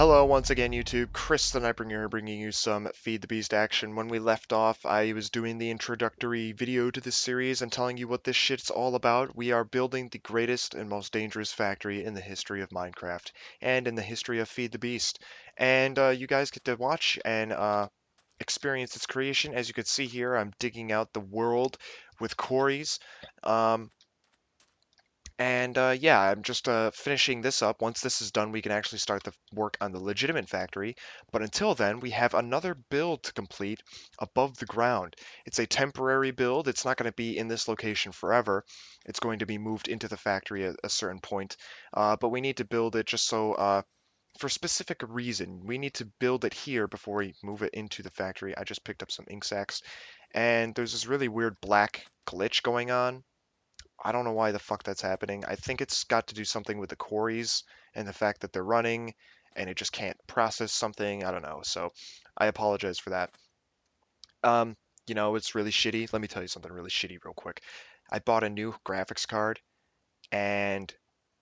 Hello once again, YouTube. Chris the Nightbringer here, bringing you some Feed the Beast action. When we left off, I was doing the introductory video to this series and telling you what this shit's all about. We are building the greatest and most dangerous factory in the history of Minecraft and in the history of Feed the Beast. And you guys get to watch and experience its creation. As you can see here, I'm digging out the world with quarries. Um, yeah, I'm just finishing this up. Once this is done, we can actually start the work on the legitimate factory. But until then, we have another build to complete above the ground. It's a temporary build. It's not going to be in this location forever. It's going to be moved into the factory at a certain point. But we need to build it just so, for a specific reason. We need to build it here before we move it into the factory. I just picked up some ink sacs, and there's this really weird black glitch going on. I don't know why the fuck that's happening. I think it's got to do something with the quarries and the fact that they're running and it just can't process something. I don't know. So I apologize for that. Um, it's really shitty. Let me tell you something really shitty real quick. I bought a new graphics card and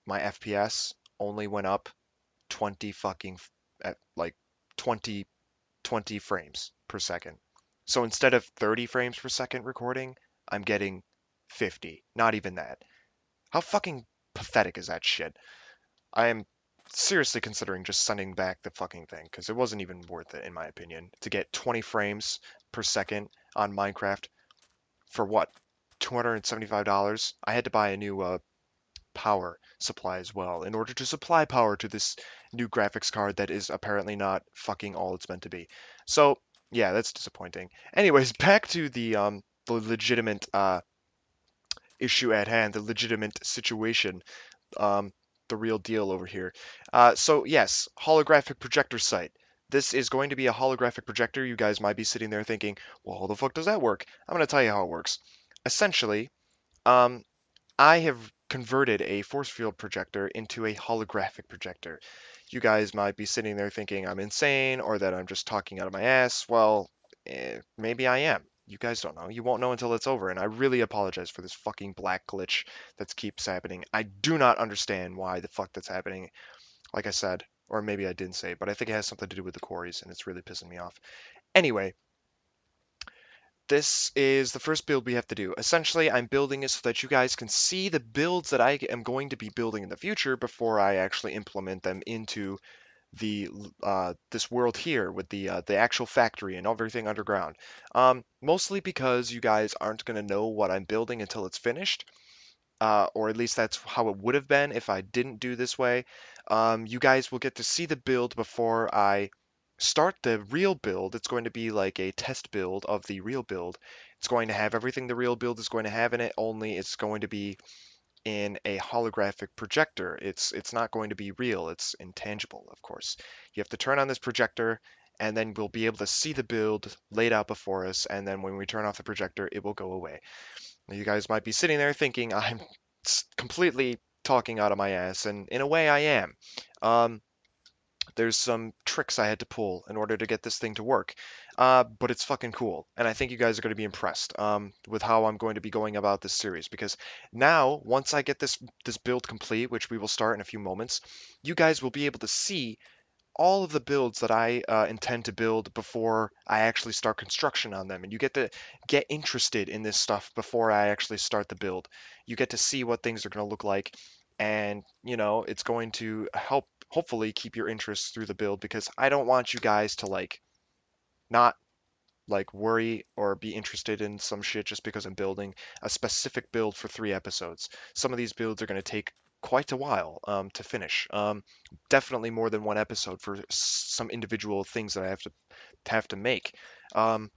my FPS only went up 20 fucking at like 20 20 frames per second. So instead of 30 frames per second recording, I'm getting 50. Not even that. How fucking pathetic is that shit? I am seriously considering just sending back the fucking thing because it wasn't even worth it, in my opinion, to get 20 frames per second on Minecraft for what? $275? I had to buy a new power supply as well in order to supply power to this new graphics card that is apparently not fucking all it's meant to be. So, yeah, that's disappointing. Anyways, back to the legitimate issue at hand, the legitimate situation, um, the real deal over here. So yes, holographic projector site. This is going to be a holographic projector. You guys might be sitting there thinking, well, how the fuck does that work? I'm going to tell you how it works. Essentially, um, I have converted a force field projector into a holographic projector. You guys might be sitting there thinking I'm insane or that I'm just talking out of my ass. Well, maybe I am. You guys don't know. You won't know until it's over, and I really apologize for this fucking black glitch that keeps happening. I do not understand why the fuck that's happening, like I said, or maybe I didn't say, but I think it has something to do with the quarries, and it's really pissing me off. Anyway, this is the first build we have to do. Essentially, I'm building it so that you guys can see the builds that I am going to be building in the future before I actually implement them into the this world here with the actual factory and everything underground. Mostly because you guys aren't going to know what I'm building until it's finished. Or at least that's how it would have been if I didn't do this way. You guys will get to see the build before I start the real build. It's going to be like a test build of the real build. It's going to have everything the real build is going to have in it, only it's going to be in a holographic projector. It's not going to be real. It's intangible, of course. You have to turn on this projector, and then we'll be able to see the build laid out before us, and then when we turn off the projector, it will go away. You guys might be sitting there thinking I'm completely talking out of my ass, and in a way I am. Um, there's some tricks I had to pull in order to get this thing to work, but it's fucking cool, and I think you guys are going to be impressed with how I'm going to be going about this series. Because now, once I get this build complete, which we will start in a few moments, you guys will be able to see all of the builds that I intend to build before I actually start construction on them. And you get to get interested in this stuff before I actually start the build. You get to see what things are going to look like. And, it's going to help hopefully keep your interest through the build because I don't want you guys to not worry or be interested in some shit just because I'm building a specific build for 3 episodes. Some of these builds are going to take quite a while to finish. Definitely more than 1 episode for some individual things that I have to make. Um,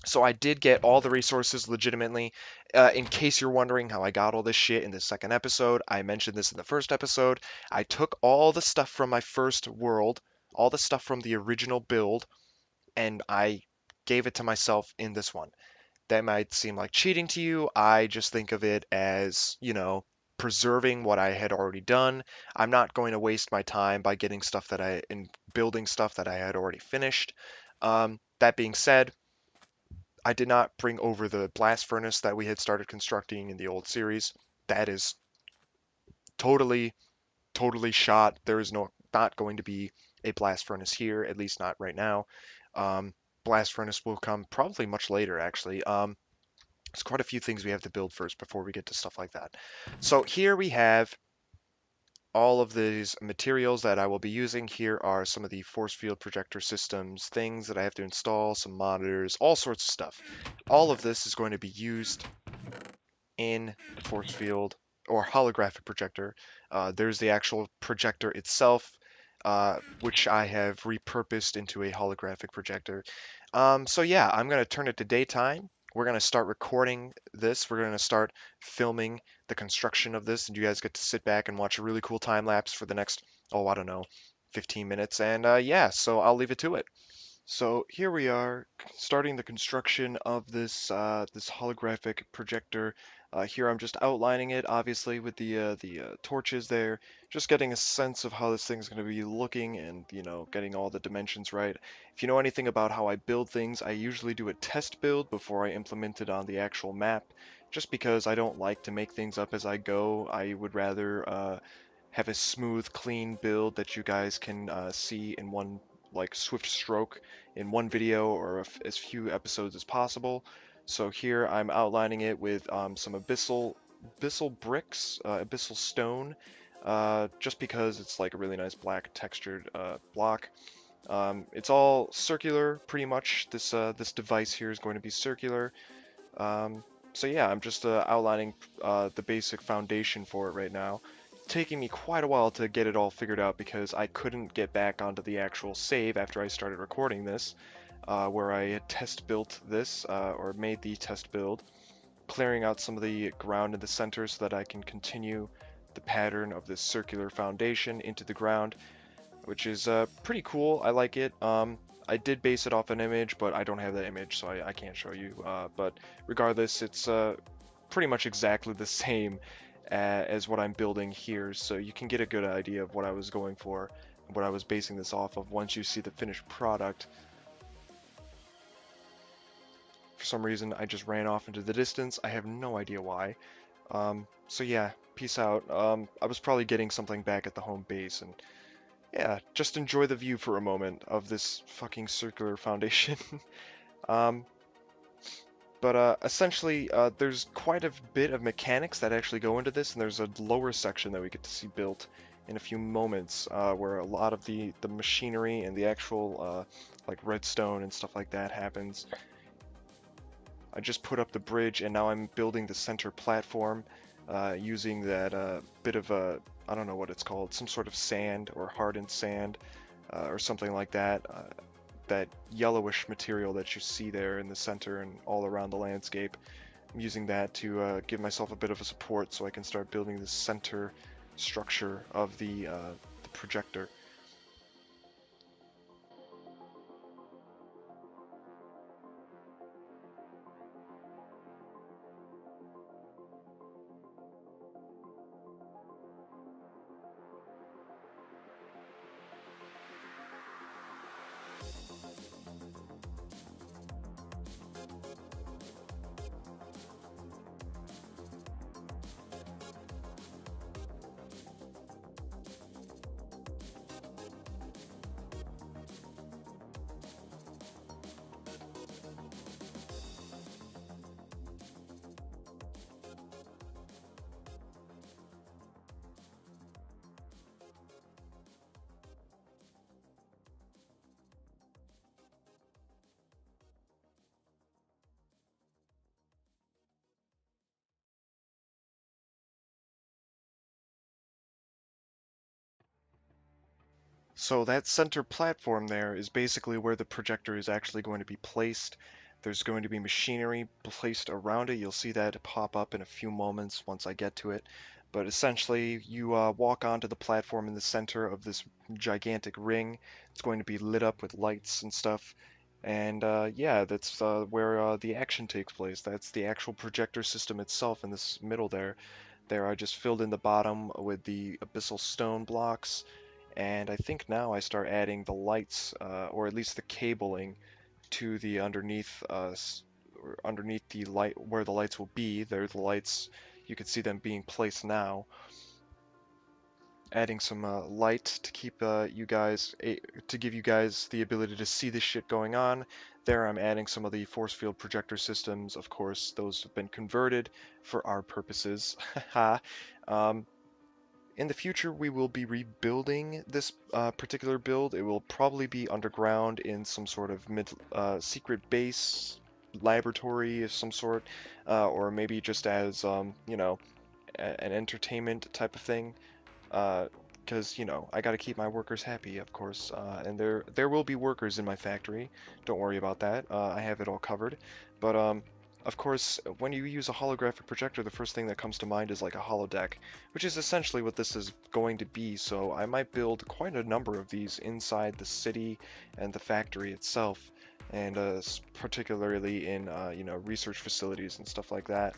so I did get all the resources legitimately. In case you're wondering how I got all this shit in the second episode, I mentioned this in the first episode. I took all the stuff from my first world, all the stuff from the original build, and I gave it to myself in this one. That might seem like cheating to you. I just think of it as, preserving what I had already done. I'm not going to waste my time by getting stuff in building stuff that I had already finished. That being said, I did not bring over the blast furnace that we had started constructing in the old series. That is totally, totally shot. There is not going to be a blast furnace here, at least not right now. Um, blast furnace will come probably much later, actually. There's quite a few things we have to build first before we get to stuff like that. So here we have all of these materials that I will be using. Here are some of the force field projector systems, things that I have to install, some monitors, all sorts of stuff. All of this is going to be used in the force field or holographic projector. There's the actual projector itself, which I have repurposed into a holographic projector. So yeah, I'm going to turn it to daytime. We're going to start recording this. We're going to start filming the construction of this, and you guys get to sit back and watch a really cool time lapse for the next, oh, I don't know, 15 minutes. And yeah, so I'll leave it to it. So here we are, starting the construction of this holographic projector. Here I'm just outlining it, obviously with the torches there, just getting a sense of how this thing's going to be looking, and getting all the dimensions right. If you know anything about how I build things, I usually do a test build before I implement it on the actual map, just because I don't like to make things up as I go. I would rather have a smooth, clean build that you guys can see in one like swift stroke in one video or as few episodes as possible. So here I'm outlining it with some abyssal bricks, abyssal stone, just because it's like a really nice black textured block. It's all circular, pretty much. This device here is going to be circular. So yeah, I'm just outlining the basic foundation for it right now. Taking me quite a while to get it all figured out because I couldn't get back onto the actual save after I started recording this, where I had test built this, or made the test build, clearing out some of the ground in the center so that I can continue the pattern of this circular foundation into the ground, which is pretty cool. I like it. I did base it off an image, but I don't have that image, so I can't show you. But regardless, it's pretty much exactly the same as what I'm building here, so you can get a good idea of what I was going for, what I was basing this off of once you see the finished product. For some reason, I just ran off into the distance. I have no idea why. So yeah, peace out. I was probably getting something back at the home base, and yeah, just enjoy the view for a moment of this fucking circular foundation. um, but essentially, there's quite a bit of mechanics that actually go into this, and there's a lower section that we get to see built in a few moments, where a lot of the machinery and the actual like redstone and stuff like that happens. I just put up the bridge, and now I'm building the center platform using that bit of a, I don't know what it's called, some sort of sand or hardened sand or something like that. That yellowish material that you see there in the center and all around the landscape. I'm using that to give myself a bit of a support so I can start building the center structure of the projector. So that center platform there is basically where the projector is actually going to be placed. There's going to be machinery placed around it. You'll see that pop up in a few moments once I get to it. But essentially, you walk onto the platform in the center of this gigantic ring. It's going to be lit up with lights and stuff. And yeah, that's where the action takes place. That's the actual projector system itself in this middle there. There I just filled in the bottom with the abyssal stone blocks, and I think now I start adding the lights, or at least the cabling, to the underneath, or underneath the light where the lights will be. There, the lights. You can see them being placed now. adding some light to keep to give you guys the ability to see this shit going on. There I'm adding some of the force field projector systems. Of course, those have been converted for our purposes. um, in the future, we will be rebuilding this particular build. It will probably be underground in some sort of secret base laboratory of some sort, or maybe just as, an entertainment type of thing. Because I got to keep my workers happy, of course, and there will be workers in my factory. Don't worry about that. I have it all covered. But of course, when you use a holographic projector, the first thing that comes to mind is like a holodeck, which is essentially what this is going to be. So I might build quite a number of these inside the city and the factory itself, and particularly in research facilities and stuff like that.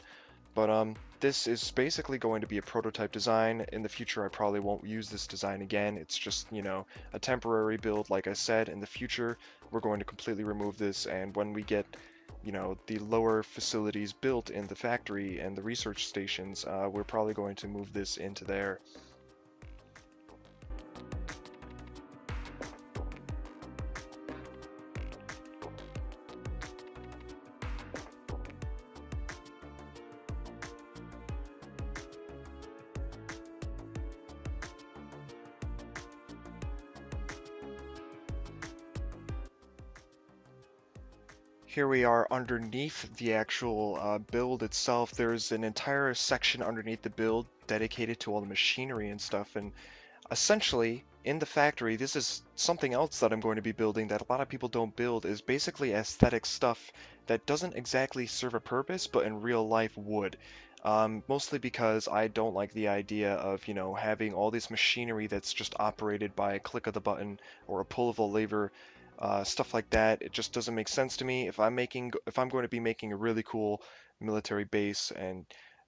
But this is basically going to be a prototype design. In the future, I probably won't use this design again. It's just, a temporary build. Like I said, in the future, we're going to completely remove this. And when we get, the lower facilities built in the factory and the research stations, we're probably going to move this into there. Here we are underneath the actual build itself. There's an entire section underneath the build dedicated to all the machinery and stuff. And essentially, in the factory, this is something else that I'm going to be building that a lot of people don't build, is basically aesthetic stuff that doesn't exactly serve a purpose, but in real life would. Mostly because I don't like the idea of, having all this machinery that's just operated by a click of the button or a pull of a lever, stuff like that. It just doesn't make sense to me. If I'm going to be making a really cool military base and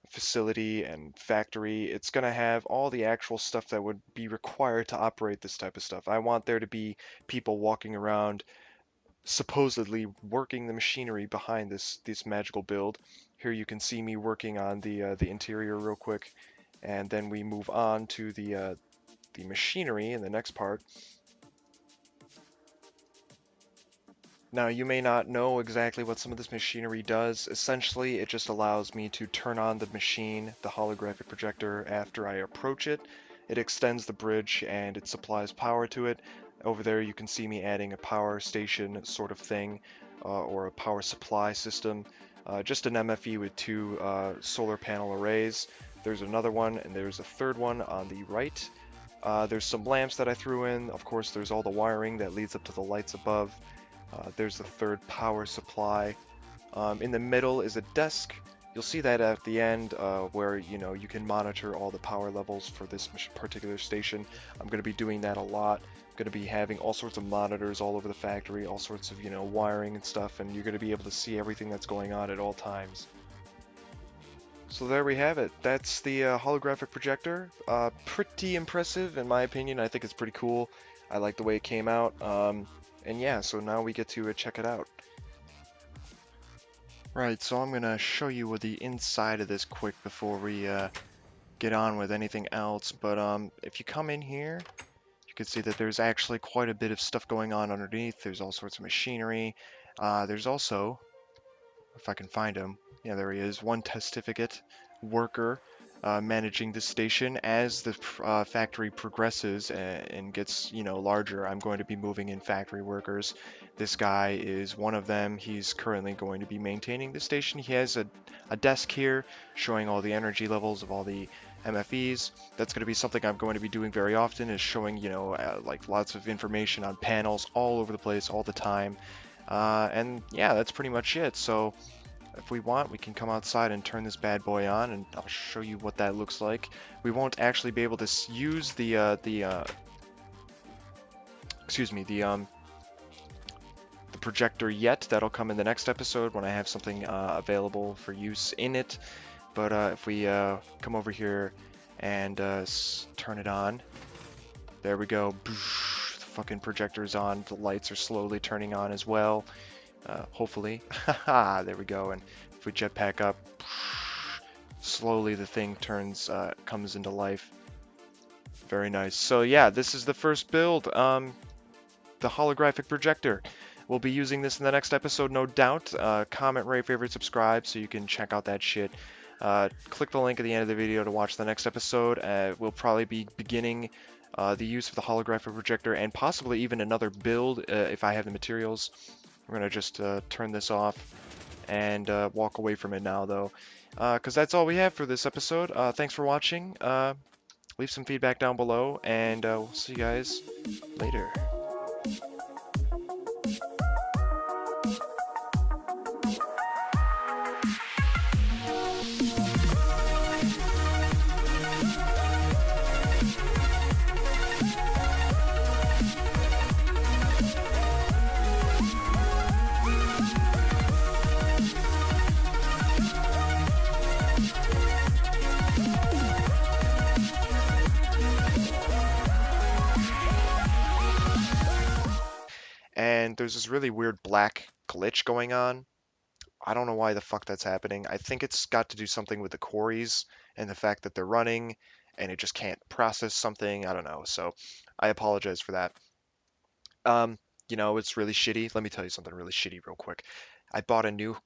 facility and factory, it's going to have all the actual stuff that would be required to operate this type of stuff. I want there to be people walking around supposedly working the machinery behind this magical build. Here you can see me working on the interior real quick, and then we move on to the machinery in the next part. Now, you may not know exactly what some of this machinery does. Essentially, it just allows me to turn on the machine, the holographic projector, after I approach it. It extends the bridge and it supplies power to it. Over there, you can see me adding a power station sort of thing, or a power supply system. Just an MFE with two solar panel arrays. There's another one, and there's a third one on the right. There's some lamps that I threw in. Of course, there's all the wiring that leads up to the lights above. There's the third power supply. In the middle is a desk. You'll see that at the end where you can monitor all the power levels for this particular station. I'm going to be doing that a lot. I'm going to be having all sorts of monitors all over the factory, all sorts of wiring and stuff, and you're going to be able to see everything that's going on at all times. So there we have it. That's the holographic projector. Pretty impressive in my opinion. I think it's pretty cool. I like the way it came out. And yeah, so now we get to check it out. Right, so I'm gonna show you what the inside of this quick before we get on with anything else. But if you come in here, you can see that there's actually quite a bit of stuff going on underneath. There's all sorts of machinery. There's also, if I can find him, yeah, there he is, one testificate worker managing the station. As the factory progresses and gets, larger, I'm going to be moving in factory workers. This guy is one of them. He's currently going to be maintaining the station. He has a desk here showing all the energy levels of all the MFEs. That's going to be something I'm going to be doing very often, is showing, like lots of information on panels all over the place all the time. And yeah, that's pretty much it. So if we want, we can come outside and turn this bad boy on, and I'll show you what that looks like. We won't actually be able to use the projector yet. That'll come in the next episode when I have something available for use in it. But if we come over here and turn it on, there we go. The fucking projector's on. The lights are slowly turning on as well. Hopefully. Haha, there we go. And if we jetpack up, slowly the thing comes into life. Very nice. So yeah, this is the first build, the holographic projector. We'll be using this in the next episode, no doubt. Comment, rate, favorite, subscribe, so you can check out that shit. Click the link at the end of the video to watch the next episode. We'll probably be beginning the use of the holographic projector and possibly even another build if I have the materials. We're gonna just turn this off and walk away from it now, though, because that's all we have for this episode. Thanks for watching. Leave some feedback down below, and we'll see you guys later. And there's this really weird black glitch going on. I don't know why the fuck that's happening. I think it's got to do something with the quarries and the fact that they're running and it just can't process something. I don't know. So I apologize for that. You know, it's really shitty. Let me tell you something really shitty real quick. I bought a new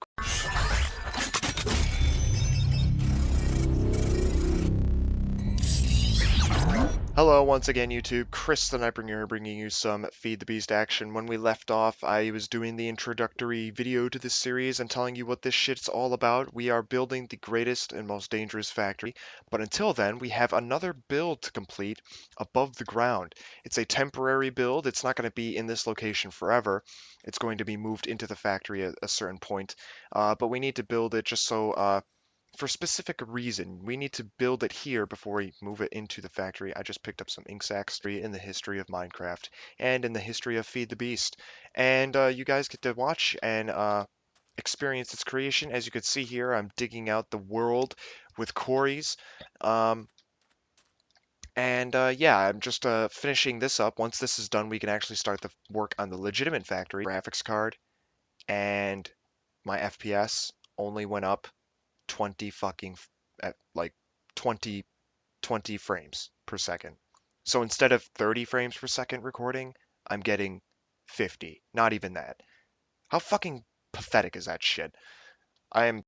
Hello once again, YouTube. Chris the Nightbringer bringing you some Feed the Beast action. When we left off, I was doing the introductory video to this series and telling you what this shit's all about. We are building the greatest and most dangerous factory, but until then, we have another build to complete above the ground. It's a temporary build. It's not going to be in this location forever. It's going to be moved into the factory at a certain point, but we need to build it just so for a specific reason. We need to build it here before we move it into the factory. I just picked up some ink sacks in the history of Minecraft and in the history of Feed the Beast. And you guys get to watch and experience its creation. As you can see here, I'm digging out the world with quarries. Yeah, I'm just finishing this up. Once this is done, we can actually start the work on the legitimate factory. Graphics card and my FPS only went up 20 fucking at like 20 frames per second. So instead of 30 frames per second recording, I'm getting 50. Not even that. How fucking pathetic is that shit? I am